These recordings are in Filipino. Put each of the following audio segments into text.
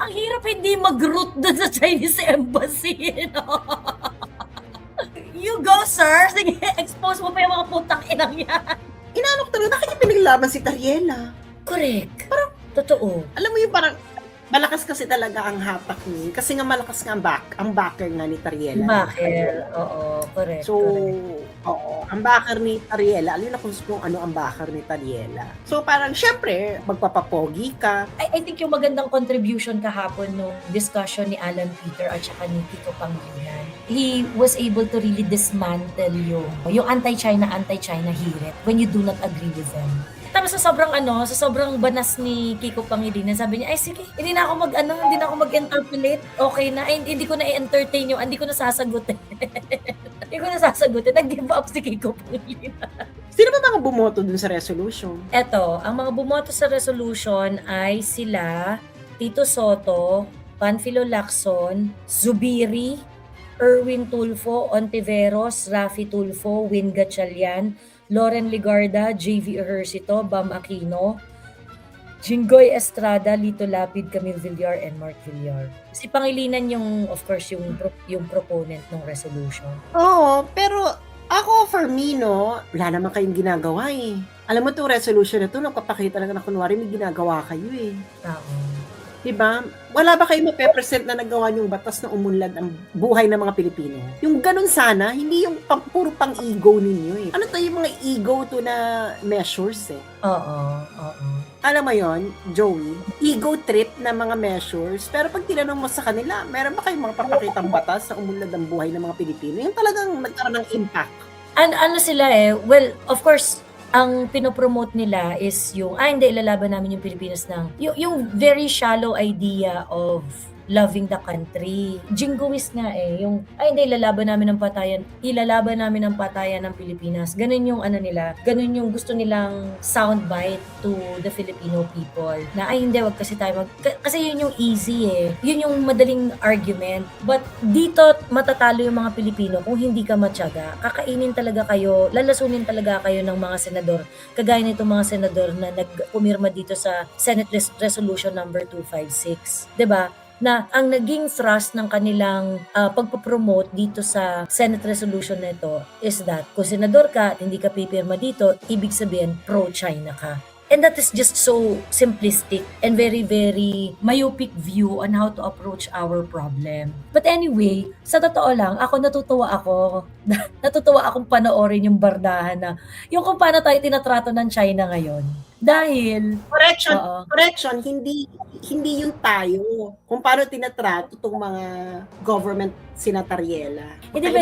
Ang hirap hindi mag-root doon sa Chinese embassy, You go, sir! Sige, expose mo pa yung mga putang inang yan. Inaalok talaga, bakit niya pinaglaban si Tariela? Correct. Parang, totoo. Alam mo yung parang, malakas kasi talaga ang hatak niya. Kasi nga malakas nga ang backer nga ni Tariela. Backer, oo, correct. So, correct. oo, ang backer ni Tariela, alam na kung ano ang backer ni Tariela. So, parang, syempre, magpapapogi ka. I think yung magandang contribution kahapon nung discussion ni Alan Peter at saka ni Tito Pangilinan, he was able to really dismantle yung anti-China hirit when you do not agree with them. Tapos sa sobrang banas ni Kiko Pangilinan, sabi niya, ay sige, hindi na ako mag-interpolate, okay na, ay, hindi ko na i-entertain yung, hindi ko na sasagutin. Hindi ko na sasagutin, nag-give up si Kiko Pangilinan. Sino ba mga bumoto dun sa resolution? Eto, ang mga bumoto sa resolution ay sila, Tito Soto, Panfilo Lacson, Zubiri, Erwin Tulfo, Ontiveros, Rafi Tulfo, Win Gatchalian, Loren Ligarda, JV Ejercito, Bam Aquino, Jinggoy Estrada, Lito Lapid, Camille Villar, and Mark Villar. Si Pangilinan yung, of course, yung proponent ng resolution. Oo, pero ako, for me, no, wala naman kayong ginagawa eh. Alam mo, itong resolution na ito, nagpapakita lang na kunwari may ginagawa kayo eh. Oo. Diba? Wala ba kayo mape-present na nagawa yung batas na umunlad ang buhay ng mga Pilipino? Yung ganun sana, hindi yung puro pang-ego ninyo eh. Ano to yung mga ego to na measures eh? Oo. Alam mo yon, Joey, ego trip na mga measures, pero pag tinanong mo sa kanila, meron ba kayong mga papakitang batas na umunlad ang buhay ng mga Pilipino? Yung talagang nagkaroon ng impact. Ano sila eh, well, of course, ang pinopromote nila is yung, hindi, ilalaban namin yung Pilipinas ng, yung very shallow idea of loving the country. Jingoist nga eh, yung, hindi, ilalaban namin ang patayan ng Pilipinas. Ganun yung nila, ganun yung gusto nilang soundbite to the Filipino people. Na, hindi, wag kasi tayo kasi yun yung easy eh. Yun yung madaling argument. But dito, matatalo yung mga Pilipino kung hindi ka matyaga. Kakainin talaga kayo, lalasunin talaga kayo ng mga senador. Kagaya nitong mga senador na nagpumirma dito sa Senate Resolution number 256. 'Di ba? Na ang naging thrust ng kanilang pagpapromote dito sa Senate resolution na ito is that kung senador ka at hindi ka pipirma dito, ibig sabihin pro-China ka. And that is just so simplistic and very, very myopic view on how to approach our problem. But anyway, sa totoo lang, natutuwa akong panoorin yung bardahan na, yung kung paano tayo tinatrato ng China ngayon. Dahil, correction, hindi yung tayo. Kung paano tinatrato itong mga government sinatariela. Hindi,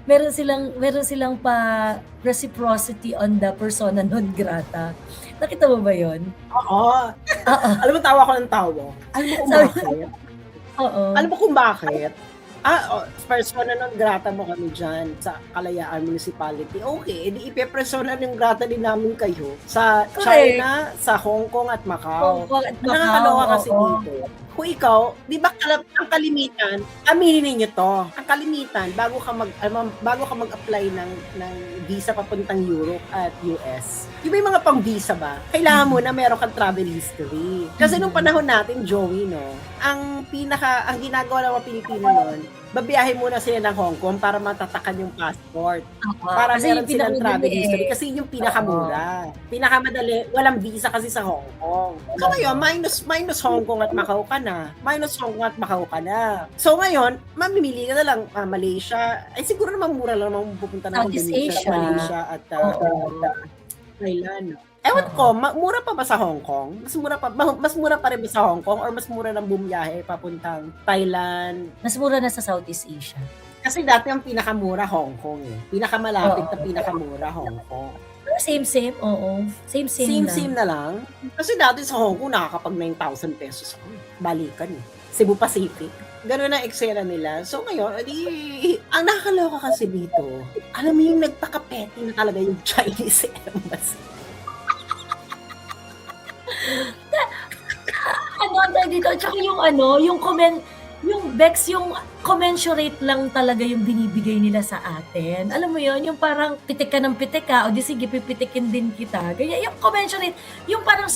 meron silang pa reciprocity on the persona non grata. Nakita mo ba yun? Oo. Alam mo, tawa ko ng tawa. Alam mo kung bakit? Oo. Alam mo kung bakit? Persona non grata mo kami dyan sa Kalayaan Municipality. Okay, edi ipepersona non grata din namin kayo sa China, sa Hong Kong at Macau. Nakakaloka kasi dito. Kung ikaw, di ba ang kalimitan, aminin ninyo to, ang kalimitan, bago ka mag-apply ng visa papuntang Europe at US, yung may mga pang-visa ba, kailangan mo na meron kang travel history. Kasi nung panahon natin, Joey, no, ang ginagawa ng mga Pilipino noon, babiyahe muna sila ng Hong Kong para matatakan yung passport. Para meron silang travel history. Kasi yung pinakamura. Pinakamadali, walang visa kasi sa Hong Kong. So ngayon, minus Hong Kong at Macau ka na. So ngayon, mamimili ka na lang Malaysia. Ay siguro naman mura lang naman pupunta na Malaysia at Thailand. Ewan ko, mura pa ba sa Hong Kong? Mas mura pa rin ba sa Hong Kong or mas mura lang bumiyahe papuntang Thailand? Mas mura na sa Southeast Asia. Kasi dati ang pinakamura Hong Kong eh. Pinakamalapit na pinakamura Hong Kong. Same, oo. Same na lang. Kasi dati sa Hong Kong nakakapag 9,000 pesos ako. Balikan eh. Cebu Pacific. Ganun ang eksena nila. So ngayon, ang nakakaloka kasi dito, alam mo yung nagpaka-petty na talaga yung Chinese embassy. Ang dito, tsaka yung comment, Yung Bex, yung commensurate lang talaga yung binibigay nila sa atin. Alam mo yun, yung parang pitik ka ng pitik ka, o di sige, pipitikin din kita. Ganyan, yung commensurate, yung parang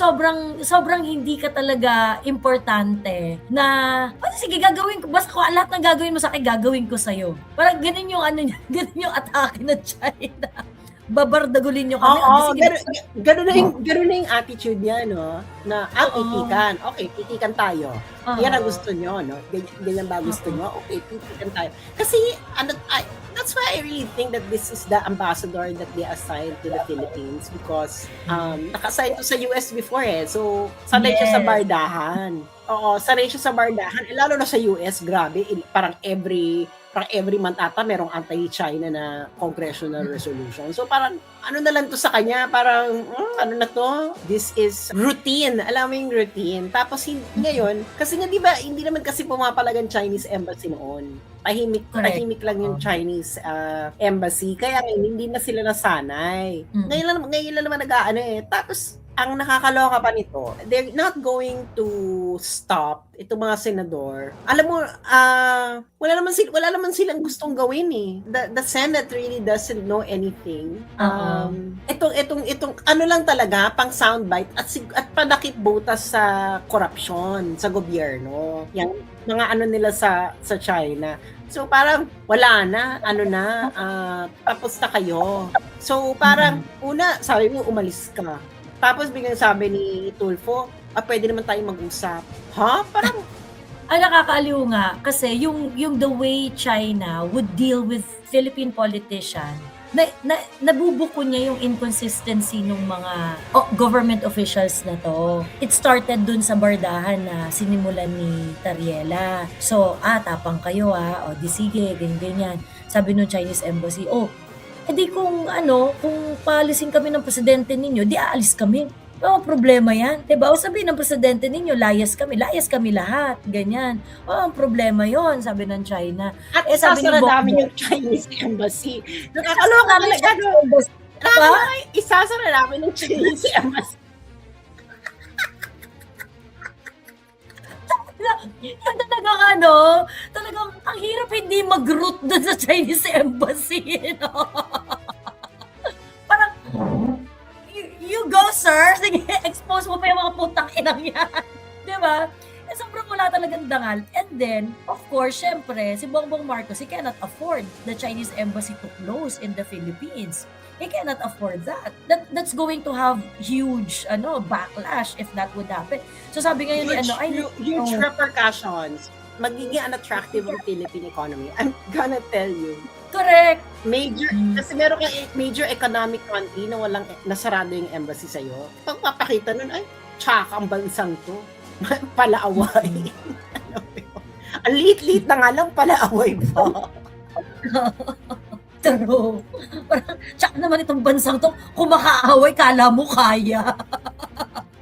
sobrang hindi ka talaga importante na, o sige, gagawin ko, basta ko, lahat ng gagawin mo sa akin, gagawin ko sa'yo. Parang ganun yung ano niya, ganun yung atake ng China. Babardagulin nyo kami. Oo, Sige, ganun na yung attitude niya, no? Na, Oo. titikan. Okay, titikan tayo. Yan ang Oo. gusto nyo, no? Ganyan ba gusto nyo? Okay, titikan tayo. Kasi, that's why I really think that this is the ambassador that they assigned to the Philippines because naka-assign to sa US before eh. So, sanay siya sa Yes. bardahan. Oo, sanay siya sa bardahan. Eh, lalo na sa US, grabe, parang every month ata merong anti-China na congressional resolution. So parang ano na lang to sa kanya, parang ano na to? This is routine. Alam mo yung routine. Tapos ngayon, kasi nga 'di ba, hindi naman kasi pumapalag ang Chinese embassy noon. Correct. Tahimik lang yung Chinese embassy. Kaya ngayon, hindi na sila nasanay. Ngayon lang naman nag-aano eh. Tapos ang nakakaloka pa nito, they're not going to stop itong mga senador. Alam mo, wala naman silang gustong gawin eh. The Senate really doesn't know anything. Itong ano lang talaga, pang soundbite at panakip butas sa korupsyon sa gobyerno. Yang mga ano nila sa China. So parang wala na, tapos na kayo. So parang una, sabi mo umalis ka. Tapos biglang sabi ni Tulfo, pwede naman tayong mag-usap. Ha? Parang Ay, nakakaaliw nga kasi yung the way China would deal with Philippine politician, nabubuko niya yung inconsistency ng mga government officials na to. It started dun sa bardahan na sinimulan ni Tariela. So, tapang kayo o di sige, ganyan. Sabi nung Chinese embassy, edi kung paalisin kami ng presidente ninyo, di aalis kami. Problema yan. Diba? O sabihin ng presidente ninyo, layas kami lahat. Ganyan. Ang problema yon, sabi ng China. at Sabi ni isasara Bongbong, namin yung Chinese embassy. Nakakaloka talaga. Diba? Isasara namin yung Chinese embassy. Yan talagang ang hirap hindi mag-root doon sa Chinese embassy. Parang, you go sir, sige, expose mo pa yung mga putang inang yan. Diba? Sobrang wala talagang dangal. And then, of course, syempre, si Bongbong Marcos, he cannot afford the Chinese embassy to close in the Philippines. He cannot afford that. That's going to have huge backlash if that would happen. So sabi ngayon ni Huge repercussions. Magiging unattractive ang Philippine economy. I'm gonna tell you. correct. Kasi meron kang major economic country na walang nasarado yung embassy sa'yo. Pagpapakita nun, tsaka ang bansang to. Palaaway. Ang liit-liit na nga lang, palaaway pa. True. Parang, tsak naman itong bansang to, kumakaaway, kala mo kaya.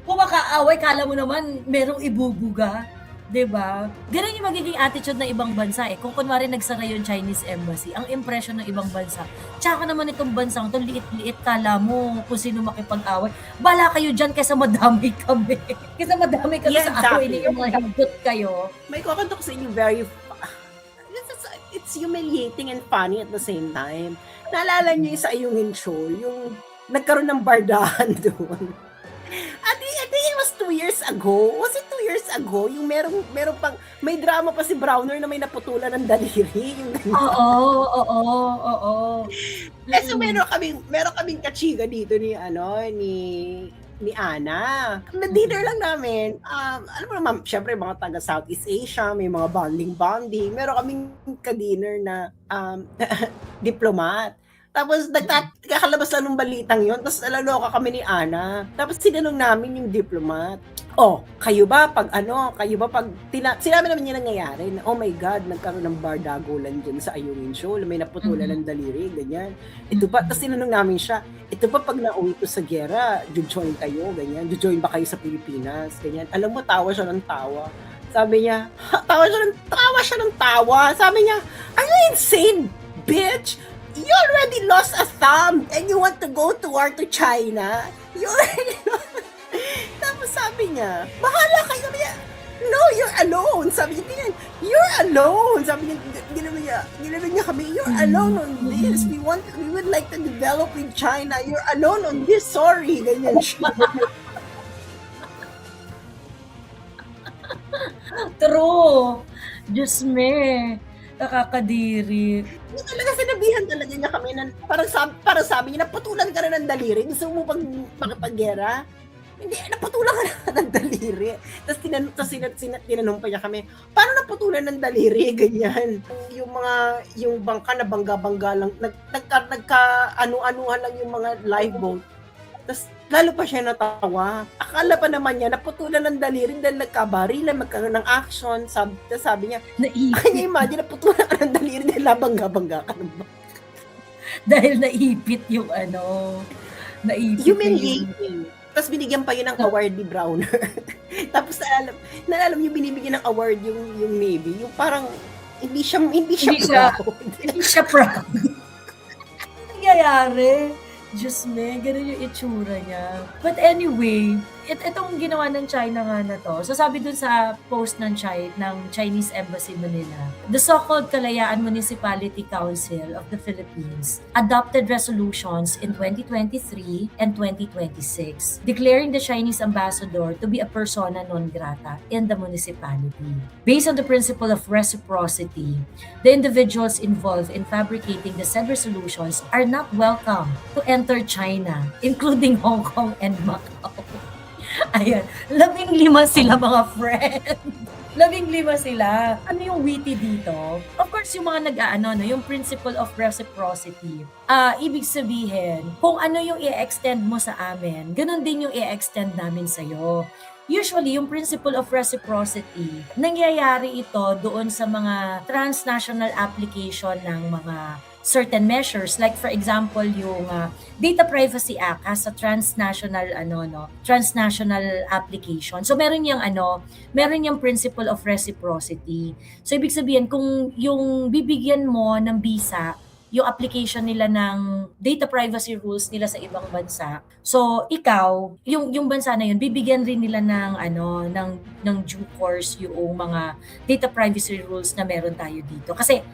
Kumakaaway, kala mo naman merong ibubuga. Diba? Ganun yung magiging attitude ng ibang bansa eh. Kung kunwari nagsara yung Chinese embassy, ang impression ng ibang bansa, tsaka naman itong bansang to, liit-liit, kala mo kung sino makipag-away. Bala kayo dyan kaysa madami kami. Kaysa madami kami sa away ninyo, mga higdot kayo. May kukwento ko sa inyo it's humiliating and funny at the same time. Naalala niyo yung sa Ayungin show, yung nagkaroon ng bardahan doon. I think it was 2 years ago. Was it 2 years ago? Yung meron pang, may drama pa si Browner na may naputulan ng daliri. Yung Oo. So meron kaming kachiga dito ni Ana. Na-dinner lang namin. Alam mo naman, syempre mga taga Southeast Asia, may mga bonding. Meron kaming ka-dinner na diplomat. Tapos nagkakalabas lang ng balitang yon. Tapos nalaloka kami ni Ana. Tapos sinanong namin yung diplomat. Kayo ba pag sinabi namin yung nangyayari na, oh my God, nagkaroon ng bardagulan dyan sa Ayungin show. May naputulan ng daliri, ganyan. Ito pa, tapos sinanong namin siya, ito pa pag nauwi ko sa gera, join kayo, ganyan. Join ba kayo sa Pilipinas, ganyan. Alam mo, tawa siya ng tawa. Sabi niya, tawa siya ng tawa. Sabi niya, are you insane, bitch? You already lost a thumb and you want to go to war to China? You already lost. Tapos sabi niya, bahala kayo. No, you're alone. Sabi niya, you're alone. Sabi niya, ginawa niya kami, you're alone on this. We would like to develop with China. You're alone on this. Sorry. Ganyan siya. True. Diyos me. Nakakadiri. Hindi talaga sinabihan talaga niya kami na parang sabi niya, napatulan ka na ng daliri. Gusto mo makipaggera? Hindi, napatulan ka na ng daliri. Tapos tinanong pa niya kami, paano napatulan ng daliri? Ganyan. Yung bangka na bangga-bangga lang, nagka-ano-anuhan lang yung mga lifeboat. Tapos lalo pa siya natawa. Akala pa naman niya, naputulan ng daliri dahil nagkabarilan, magkaroon ng action. Sabi niya, kaya imagine, naputulan ka ng daliri dahil bangga-bangga ka naman. Dahil naipit yung naipit Humiliating. Tapos binigyan pa yun ng award ni Browner. Tapos naalam yung binibigyan ng award yung Navy, yung parang hindi siya proud. Hindi siya proud. Ano nangyayari? Diyos me, ganun yung itsura niya. But anyway, itong ginawa ng China nga na to, so sabi dun sa post ng Chinese Embassy Manila, the so-called Kalayaan Municipality Council of the Philippines adopted resolutions in 2023 and 2026 declaring the Chinese ambassador to be a persona non grata in the municipality. Based on the principle of reciprocity, the individuals involved in fabricating the said resolutions are not welcome to enter China, including Hong Kong and Macau. Ayan, 15 sila mga friend. 15 sila. Ano yung witty dito? Of course, yung mga yung principle of reciprocity. Ibig sabihin, kung ano yung i-extend mo sa amin, ganun din yung i-extend namin sa'yo. Usually, yung principle of reciprocity, nangyayari ito doon sa mga transnational application ng mga certain measures, like for example yung Data Privacy Act has a transnational transnational application. So meron yung principle of reciprocity. So ibig sabihin kung yung bibigyan mo ng visa yung application nila ng data privacy rules nila sa ibang bansa. So ikaw, yung bansa na yun, bibigyan rin nila ng due course yung mga data privacy rules na meron tayo dito. Kasi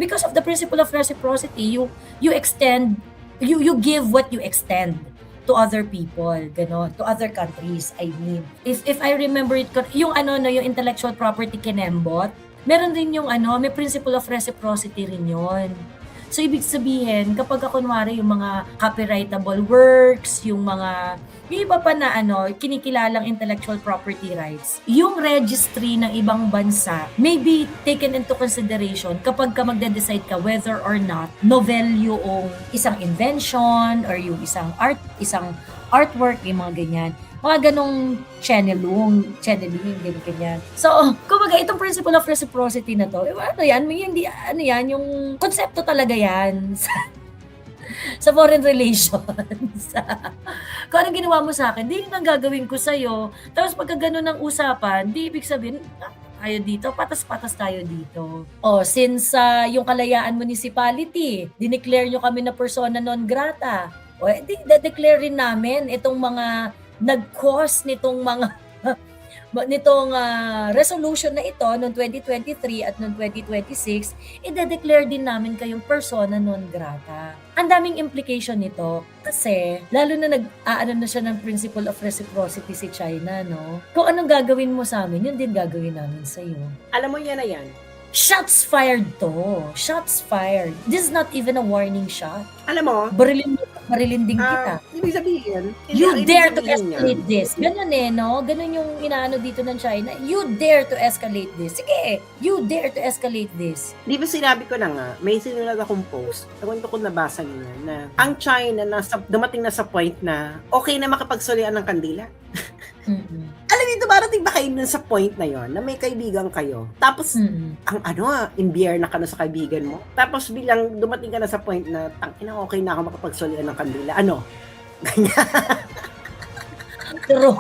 because of the principle of reciprocity, you extend, you give what you extend to other people, to other countries. I mean, if I remember it, yung yung intellectual property kinembot, meron din yung may principle of reciprocity rin yon. So, ibig sabihin, kapag kunwari yung mga copyrightable works, yung iba pa na kinikilalang intellectual property rights, yung registry ng ibang bansa may be taken into consideration kapag ka magde-decide ka whether or not novel yung isang invention or yung isang artwork, yung mga ganyan. Mga ganong channeling, ganyan. So, kumbaga, itong principle of reciprocity na to, yung konsepto talaga yan sa foreign relations. Kung anong ginawa mo sa akin, di yun ang gagawin ko sa'yo. Tapos pagka ganun ang usapan, di ibig sabihin, tayo dito, patas-patas tayo dito. Since yung Kalayaan Municipality, dineclare nyo kami na persona non grata, declare rin namin itong mga nag-cause nitong resolution na ito noong 2023 at noong 2026, i-declare din namin kayong persona non grata. Ang daming implication nito kasi lalo na na siya ng principle of reciprocity si China, no? Kung anong gagawin mo sa amin, yun din gagawin namin sa iyo. Alam mo yan na yan. Shots fired to. Shots fired. This is not even a warning shot. Alam mo, barilin din kita. Ibig sabihin, You dare to escalate this. Ganun no? Ganun yung inaano dito ng China. You dare to escalate this. Sige, you dare to escalate this. Di ba sinabi ko na nga, may sinulat akong post, kwento ko nabasa niya na ang China dumating na sa point na okay na makapagsulian ng kandila. Alam niyo, dumarating ba kayo sa point na yon na may kaibigan kayo? Tapos, imbyer na ka na sa kaibigan mo? Tapos bilang dumating ka na sa point na, tangina, okay na ako makapagsulian ng kandila. Ganyan. True.